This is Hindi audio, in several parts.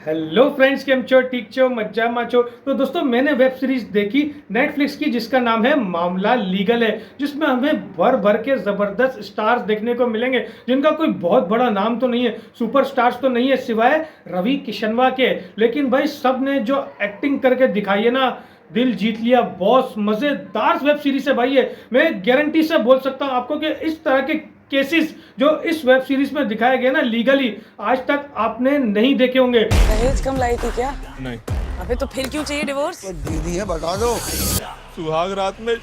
हेलो फ्रेंड्स, केम छो? ठीक छो? मज्जामा छो? तो दोस्तों, मैंने वेब सीरीज देखी नेटफ्लिक्स की जिसका नाम है मामला लीगल है, जिसमें हमें भर भर के ज़बरदस्त स्टार्स देखने को मिलेंगे जिनका कोई बहुत बड़ा नाम तो नहीं है, सुपर स्टार्स तो नहीं है सिवाय रवि किशनवा के। लेकिन भाई सब ने जो एक्टिंग करके दिखाई है ना, दिल जीत लिया बॉस। मज़ेदार वेब सीरीज है भाई ये। मैं गारंटी से बोल सकता हूँ आपको कि इस तरह के केसेस जो इस वेब सीरीज में दिखाए गए ना लीगली, आज तक आपने नहीं देखे होंगे। दहेज कम लाई थी क्या? नहीं। अबे तो फिर क्यों चाहिए डिवोर्स? दीदी है, बता दो। सुहाग रात में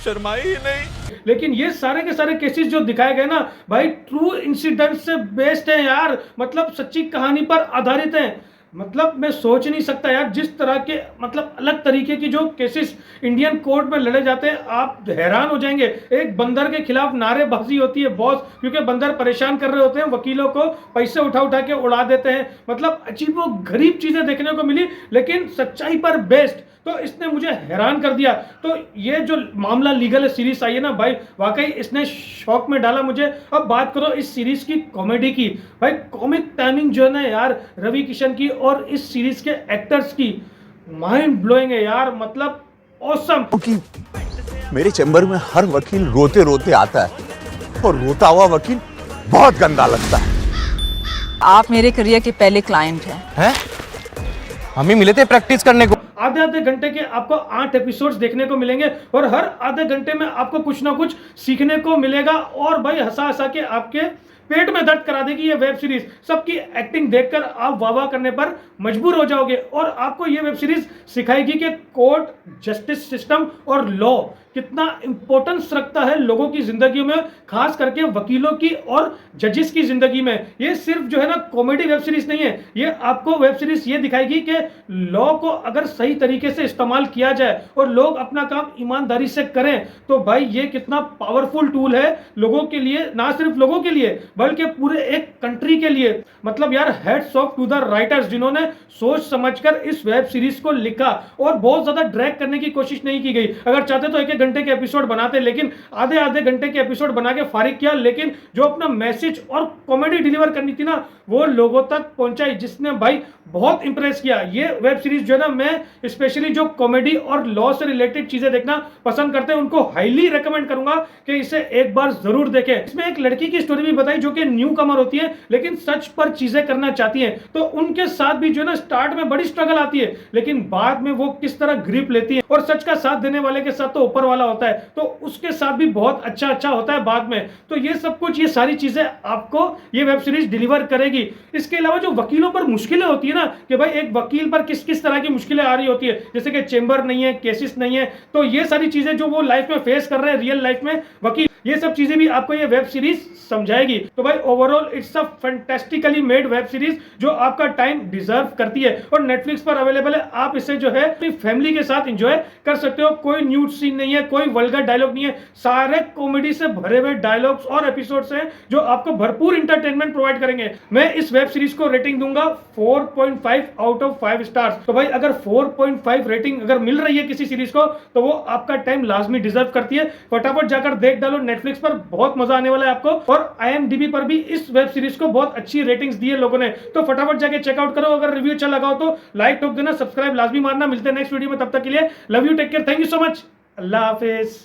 शर्माई ही नहीं। लेकिन ये सारे के सारे केसेस जो दिखाए गए ना भाई, ट्रू इंसिडेंट से बेस्ड है यार। मतलब सच्ची कहानी पर आधारित है। मतलब मैं सोच नहीं सकता यार, जिस तरह के मतलब अलग तरीके की जो केसेस इंडियन कोर्ट में लड़े जाते हैं, आप हैरान हो जाएंगे। एक बंदर के खिलाफ नारेबाजी होती है बॉस, क्योंकि बंदर परेशान कर रहे होते हैं, वकीलों को पैसे उठा उठा के उड़ा देते हैं। मतलब अजीबो गरीब चीजें देखने को मिली, लेकिन सच्चाई पर बेस्ड। तो इसने मुझे हैरान कर दिया। तो ये जो मामला लीगल है सीरीज आई है ना भाई, वाकई इसने शौक में डाला मुझे। अब बात करो इस सीरीज की कॉमेडी की, भाई कॉमिक टाइमिंग जो है ना यार रवि किशन की और इस सीरीज के एक्टर्स की, माइंड ब्लोइंग है यार। मतलब ऑसम। क्योंकि मेरे चैम्बर में हर वकील रोते रोते आता है और रोता हुआ वकील बहुत गंदा लगता है। आप मेरे करियर के पहले क्लाइंट हैं। हम ही मिले थे प्रैक्टिस करने को। आधे आधे घंटे के आपको 8 एपिसोड्स देखने को मिलेंगे और हर आधे घंटे में आपको कुछ ना कुछ सीखने को मिलेगा। और भाई हंसा हंसा के आपके पेट में दर्द करा देगी ये वेब सीरीज। सबकी एक्टिंग देखकर आप वाह वाह करने पर मजबूर हो जाओगे। और आपको ये वेब सीरीज सिखाएगी कि कोर्ट, जस्टिस सिस्टम और लॉ कितना इंपॉर्टेंस रखता है लोगों की जिंदगी में, खास करके वकीलों की और जजेस की जिंदगी में। ये सिर्फ जो है ना कॉमेडी वेब सीरीज नहीं है, ये आपको वेब सीरीज ये दिखाएगी कि लॉ को अगर सही तरीके से इस्तेमाल किया जाए और लोग अपना काम ईमानदारी से करें, तो भाई ये कितना पावरफुल टूल है लोगों के लिए। ना सिर्फ लोगों के लिए बल्कि पूरे एक कंट्री के लिए। मतलब यार hats off to the writers जिन्होंने सोच समझकर इस वेब सीरीज को लिखा। और बहुत ज्यादा ड्रैग करने की कोशिश नहीं की गई। अगर चाहते तो एक एक घंटे के एपिसोड बनाते, लेकिन आधे आधे घंटे के एपिसोड बना के फारिग किया। लेकिन जो अपना मैसेज और कॉमेडी डिलीवर करनी थी ना, वो लोगों तक पहुंचाई, जिसने भाई बहुत इंप्रेस किया। ये वेब सीरीज जो है ना, मैं स्पेशली जो कॉमेडी और लॉ से रिलेटेड चीजें देखना पसंद करते हैं उनको हाईली रेकमेंड करूंगा कि इसे एक बार जरूर देखें। इसमें एक लड़की की स्टोरी भी बताई जो कि न्यू कमर होती है, लेकिन सच पर चीजें करना चाहती है। तो उनके साथ भी जो है ना स्टार्ट में बड़ी स्ट्रगल आती है, लेकिन बाद में वो किस तरह ग्रिप लेती है। और सच का साथ देने वाले के साथ तो ऊपर वाला होता है, तो उसके साथ भी बहुत अच्छा अच्छा होता है बाद में। तो ये सब कुछ, ये सारी चीजें आपको ये वेब सीरीज डिलीवर करेगी। इसके अलावा जो वकीलों पर मुश्किलें होती है ना, कि भाई एक वकील पर किस किस तरह की मुश्किलें आ रही होती है, जैसे कि चेंबर नहीं है, केसेस नहीं है, तो ये सारी चीजें जो वो लाइफ में फेस कर रहे हैं रियल लाइफ में वकील, ये सब चीजें भी आपको ये वेब सीरीज समझाएगी। तो भाई overall it's a fantastically made web series जो आपका टाइम डिजर्व करती है और नेटफ्लिक्स पर अवेलेबल है। आप इसे जो है अपनी फैमिली के साथ एंजॉय कर सकते हो। कोई न्यूड सीन नहीं है, कोई वल्गर डायलॉग नहीं है, सारे कॉमेडी से भरे हुए डायलॉग्स और एपिसोड्स हैं जो आपको भरपूर इंटरटेनमेंट प्रोवाइड करेंगे। मैं इस वेब सीरीज को रेटिंग दूंगा 4.5 आउट ऑफ 5 स्टार्स। तो भाई अगर 4.5 रेटिंग अगर मिल रही है किसी सीरीज को, तो वो आपका टाइम लाजमी डिजर्व करती है। फटाफट जाकर देख डालो नेटफ्लिक्स पर, बहुत मजा आने वाला है आपको। और IMDb पर भी इस वेब सीरीज को बहुत अच्छी रेटिंग्स दी है लोगों ने, तो फटाफट जाके चेकआउट करो। अगर रिव्यू अच्छा लगा हो तो लाइक ठोक देना, सब्सक्राइब लाजमी मारना। मिलते हैं नेक्स्ट वीडियो में, तब तक के लिए love you, take care, thank you so much, अल्लाह हाफिज।